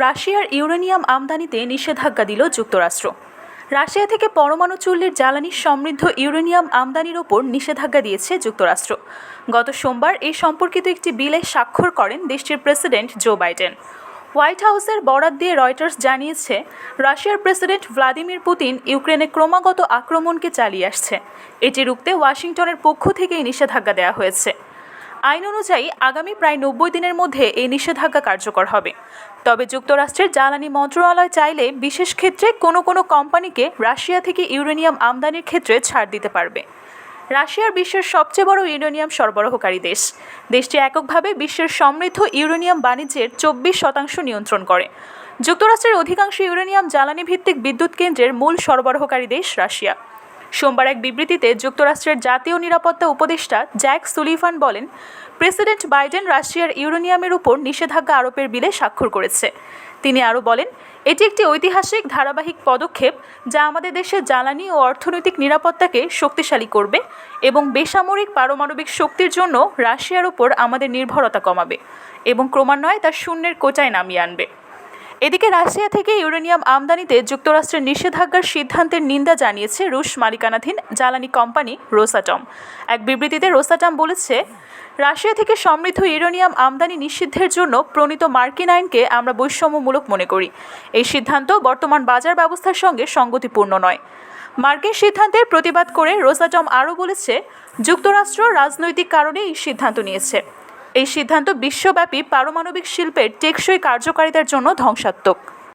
রাশিয়ার ইউরেনিয়াম আমদানিতে নিষেধাজ্ঞা দিল যুক্তরাষ্ট্র। রাশিয়া থেকে পরমাণু চুল্লির জ্বালানি সমৃদ্ধ ইউরেনিয়াম আমদানির ওপর নিষেধাজ্ঞা দিয়েছে যুক্তরাষ্ট্র। গত সোমবার এই সম্পর্কিত একটি বিলে স্বাক্ষর করেন দেশটির প্রেসিডেন্ট জো বাইডেন। হোয়াইট হাউসের বরাত দিয়ে রয়টার্স জানিয়েছে, রাশিয়ার প্রেসিডেন্ট ভ্লাদিমির পুতিন ইউক্রেনে ক্রমাগত আক্রমণকে চালিয়ে আসছে। এটি রুখতে ওয়াশিংটনের পক্ষ থেকেই নিষেধাজ্ঞা দেওয়া হয়েছে। আইন অনুযায়ী আগামী প্রায় 90 দিনের মধ্যে এই নিষেধাজ্ঞা কার্যকর হবে। তবে যুক্তরাষ্ট্রের জ্বালানি মন্ত্রণালয় চাইলে বিশেষ ক্ষেত্রে কোনো কোম্পানিকে রাশিয়া থেকে ইউরেনিয়াম আমদানির ক্ষেত্রে ছাড় দিতে পারবে। রাশিয়ার বিশ্বের সবচেয়ে বড় ইউরেনিয়াম সরবরাহকারী দেশ। দেশটি এককভাবে বিশ্বের সমৃদ্ধ ইউরেনিয়াম বাণিজ্যের 24% নিয়ন্ত্রণ করে। যুক্তরাষ্ট্রের অধিকাংশ ইউরেনিয়াম জ্বালানি ভিত্তিক বিদ্যুৎ কেন্দ্রের মূল সরবরাহকারী দেশ রাশিয়া। সোমবার এক বিবৃতিতে যুক্তরাষ্ট্রের জাতীয় নিরাপত্তা উপদেষ্টা জ্যাক সুলিভান বলেন, প্রেসিডেন্ট বাইডেন রাশিয়ার ইউরেনিয়ামের উপর নিষেধাজ্ঞা আরোপের বিলে স্বাক্ষর করেছে। তিনি আরও বলেন, এটি একটি ঐতিহাসিক ধারাবাহিক পদক্ষেপ যা আমাদের দেশের জ্বালানি ও অর্থনৈতিক নিরাপত্তাকে শক্তিশালী করবে এবং বেসামরিক পারমাণবিক শক্তির জন্য রাশিয়ার উপর আমাদের নির্ভরতা কমাবে এবং ক্রমান্বয়ে তা শূন্যের কোটায় নামিয়ে আনবে। এদিকে রাশিয়া থেকে ইউরেনিয়াম আমদানিতে যুক্তরাষ্ট্রের নিষেধাজ্ঞার সিদ্ধান্তের নিন্দা জানিয়েছে রুশ মালিকানাধীন জ্বালানি কোম্পানি রোসাটম। এক বিবৃতিতে রোসাটম বলেছে, রাশিয়া থেকে সমৃদ্ধ ইউরেনিয়াম আমদানি নিষিদ্ধের জন্য প্রণীত মার্কিন আইনকে আমরা বৈষম্যমূলক মনে করি। এই সিদ্ধান্ত বর্তমান বাজার ব্যবস্থার সঙ্গে সঙ্গতিপূর্ণ নয়। মার্কিন সিদ্ধান্তের প্রতিবাদ করে রোসাটম আরও বলেছে, যুক্তরাষ্ট্র রাজনৈতিক কারণে এই সিদ্ধান্ত নিয়েছে। এই সিদ্ধান্ত বিশ্বব্যাপী পারমাণবিক শিল্পের টেকসই কার্যকারিতার জন্য ধ্বংসাত্মক।